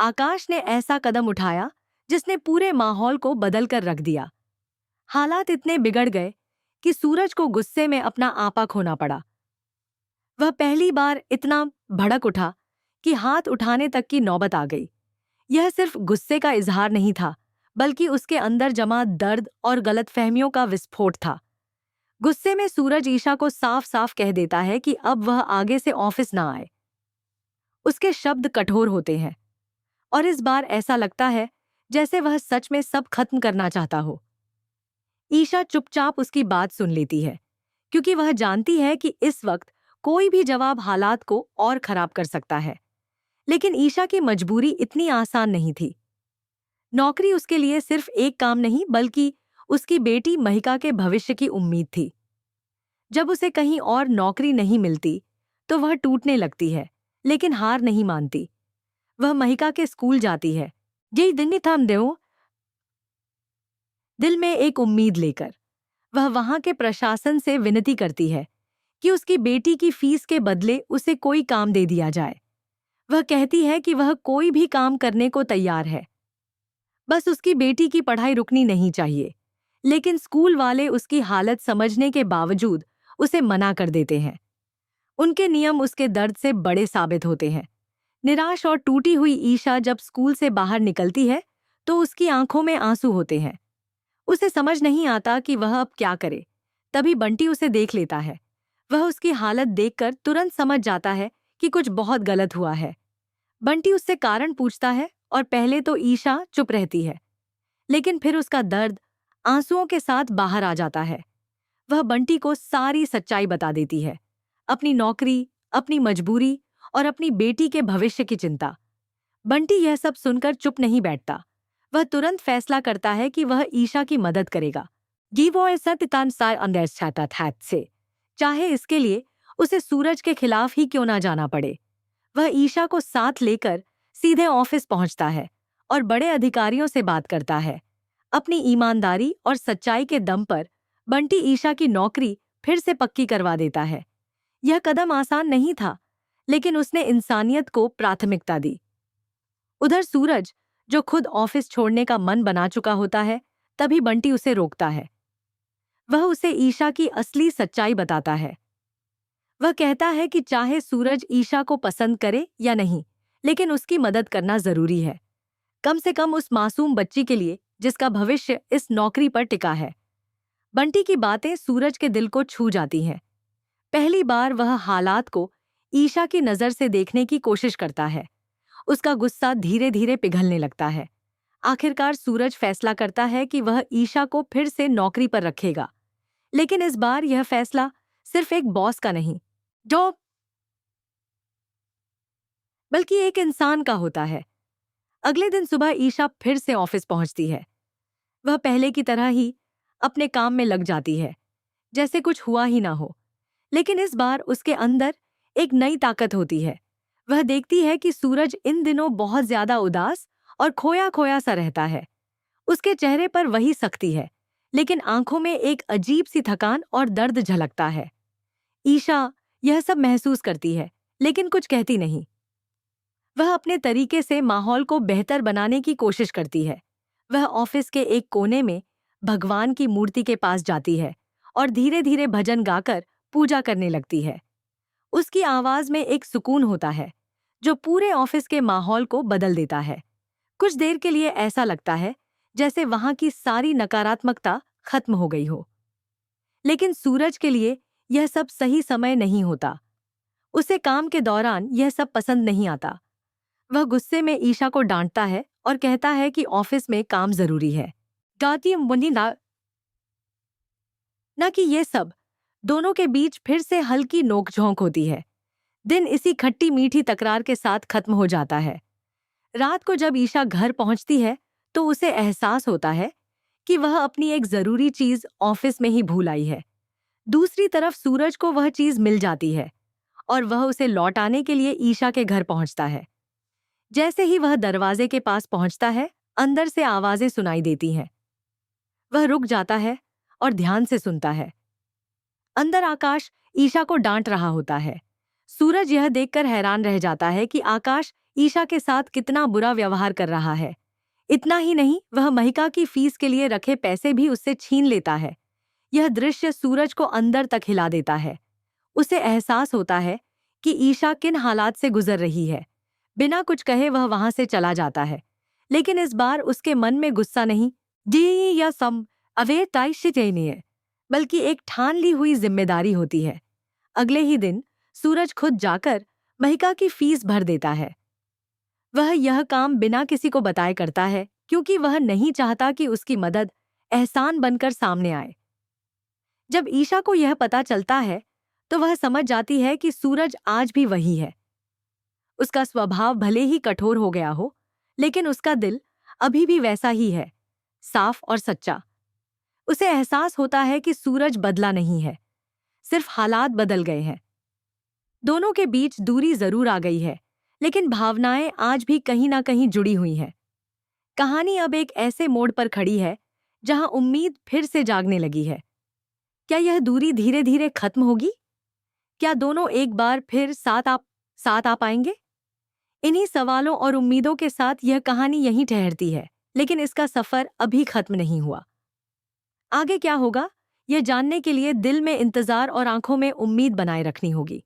आकाश ने ऐसा कदम उठाया जिसने पूरे माहौल को बदल कर रख दिया। हालात इतने बिगड़ गए कि सूरज को गुस्से में अपना आपा खोना पड़ा। वह पहली बार इतना भड़क उठा कि हाथ उठाने तक की नौबत आ गई। यह सिर्फ गुस्से का इजहार नहीं था, बल्कि उसके अंदर जमा दर्द और गलतफहमियों का विस्फोट था। गुस्से में सूरज ईशा को साफ साफ कह देता है कि अब वह आगे से ऑफिस ना आए। उसके शब्द कठोर होते हैं और इस बार ऐसा लगता है जैसे वह सच में सब खत्म करना चाहता हो। ईशा चुपचाप उसकी बात सुन लेती है, क्योंकि वह जानती है कि इस वक्त कोई भी जवाब हालात को और खराब कर सकता है। लेकिन ईशा की मजबूरी इतनी आसान नहीं थी। नौकरी उसके लिए सिर्फ एक काम नहीं, बल्कि उसकी बेटी महिका के भविष्य की उम्मीद थी। जब उसे कहीं और नौकरी नहीं मिलती तो वह टूटने लगती है, लेकिन हार नहीं मानती। वह महिका के स्कूल जाती है, यही दिन थम दो दिल में एक उम्मीद लेकर। वह वहां के प्रशासन से विनती करती है कि उसकी बेटी की फीस के बदले उसे कोई काम दे दिया जाए। वह कहती है कि वह कोई भी काम करने को तैयार है, बस उसकी बेटी की पढ़ाई रुकनी नहीं चाहिए। लेकिन स्कूल वाले उसकी हालत समझने के बावजूद उसे मना कर देते हैं। उनके नियम उसके दर्द से बड़े साबित होते हैं। निराश और टूटी हुई ईशा जब स्कूल से बाहर निकलती है तो उसकी आंखों में आंसू होते हैं। उसे समझ नहीं आता कि वह अब क्या करे। तभी बंटी उसे देख लेता है। वह उसकी हालत देखकर तुरंत समझ जाता है कि कुछ बहुत गलत हुआ है। बंटी उससे कारण पूछता है और पहले तो ईशा चुप रहती है, लेकिन फिर उसका दर्द आंसुओं के साथ बाहर आ जाता है। वह बंटी को सारी सच्चाई बता देती है, अपनी नौकरी, अपनी मजबूरी और अपनी बेटी के भविष्य की चिंता। बंटी यह सब सुनकर चुप नहीं बैठता। वह तुरंत फैसला करता है कि वह ईशा की मदद करेगा। से चाहे इसके लिए उसे सूरज के खिलाफ ही क्यों ना जाना पड़े। वह ईशा को साथ लेकर सीधे ऑफिस पहुंचता है और बड़े अधिकारियों से बात करता है। अपनी ईमानदारी और सच्चाई के दम पर बंटी ईशा की नौकरी फिर से पक्की करवा देता है। यह कदम आसान नहीं था, लेकिन उसने इंसानियत को प्राथमिकता दी। उधर सूरज, जो खुद ऑफिस छोड़ने का मन बना चुका होता है, तभी बंटी उसे रोकता है। वह उसे ईशा की असली सच्चाई बताता है। वह कहता है कि चाहे सूरज ईशा को पसंद करे या नहीं, लेकिन उसकी मदद करना जरूरी है, कम से कम उस मासूम बच्ची के लिए जिसका भविष्य इस नौकरी पर टिका है। बंटी की बातें सूरज के दिल को छू जाती हैं। पहली बार वह हालात को ईशा की नज़र से देखने की कोशिश करता है। उसका गुस्सा धीरे धीरे पिघलने लगता है। आखिरकार सूरज फैसला करता है कि वह ईशा को फिर से नौकरी पर रखेगा, लेकिन इस बार यह फैसला सिर्फ एक बॉस का नहीं, जो बल्कि एक इंसान का होता है। अगले दिन सुबह ईशा फिर से ऑफिस पहुंचती है। वह पहले की तरह ही अपने काम में लग जाती है, जैसे कुछ हुआ ही ना हो। लेकिन इस बार उसके अंदर एक नई ताकत होती है। वह देखती है कि सूरज इन दिनों बहुत ज्यादा उदास और खोया खोया सा रहता है। उसके चेहरे पर वही सख्ती है, लेकिन आंखों में एक अजीब सी थकान और दर्द झलकता है। ईशा यह सब महसूस करती है, लेकिन कुछ कहती नहीं। वह अपने तरीके से माहौल को बेहतर बनाने की कोशिश करती है। वह ऑफिस के एक कोने में भगवान की मूर्ति के पास जाती है और धीरे धीरे भजन गाकर पूजा करने लगती है। उसकी आवाज में एक सुकून होता है जो पूरे ऑफिस के माहौल को बदल देता है। कुछ देर के लिए ऐसा लगता है जैसे वहां की सारी नकारात्मकता खत्म हो गई हो। लेकिन सूरज के लिए यह सब सही समय नहीं होता। उसे काम के दौरान यह सब पसंद नहीं आता। वह गुस्से में ईशा को डांटता है और कहता है कि ऑफिस में काम जरूरी है, गाती मुन्नी ना कि ये सब। दोनों के बीच फिर से हल्की नोकझोंक होती है। दिन इसी खट्टी मीठी तकरार के साथ खत्म हो जाता है। रात को जब ईशा घर पहुंचती है तो उसे एहसास होता है कि वह अपनी एक जरूरी चीज ऑफिस में ही भूल आई है। दूसरी तरफ सूरज को वह चीज मिल जाती है और वह उसे लौटाने के लिए ईशा के घर पहुंचता है। जैसे ही वह दरवाजे के पास पहुंचता है, अंदर से आवाजें सुनाई देती हैं। वह रुक जाता है और ध्यान से सुनता है। अंदर आकाश ईशा को डांट रहा होता है। सूरज यह देखकर हैरान रह जाता है कि आकाश ईशा के साथ कितना बुरा व्यवहार कर रहा है। इतना ही नहीं, वह महिका की फीस के लिए रखे पैसे भी उससे छीन लेता है। यह दृश्य सूरज को अंदर तक हिला देता है। उसे एहसास होता है कि ईशा किन हालात से गुजर रही है। बिना कुछ कहे वह वहां से चला जाता है, लेकिन इस बार उसके मन में गुस्सा नहीं, जी या सम अवेताइशितेनिय, बल्कि एक ठान ली हुई जिम्मेदारी होती है। अगले ही दिन सूरज खुद जाकर महिका की फीस भर देता है। वह यह काम बिना किसी को बताए करता है, क्योंकि वह नहीं चाहता कि उसकी मदद एहसान बनकर सामने आए। जब ईशा को यह पता चलता है तो वह समझ जाती है कि सूरज आज भी वही है। उसका स्वभाव भले ही कठोर हो गया हो, लेकिन उसका दिल अभी भी वैसा ही है, साफ और सच्चा। उसे एहसास होता है कि सूरज बदला नहीं है, सिर्फ हालात बदल गए हैं। दोनों के बीच दूरी जरूर आ गई है, लेकिन भावनाएं आज भी कहीं ना कहीं जुड़ी हुई हैं। कहानी अब एक ऐसे मोड़ पर खड़ी है जहां उम्मीद फिर से जागने लगी है। क्या यह दूरी धीरे धीरे खत्म होगी? क्या दोनों एक बार फिर साथ आ पाएंगे? इन्हीं सवालों और उम्मीदों के साथ यह कहानी यहीं ठहरती है, लेकिन इसका सफर अभी खत्म नहीं हुआ। आगे क्या होगा, यह जानने के लिए दिल में इंतजार और आंखों में उम्मीद बनाए रखनी होगी।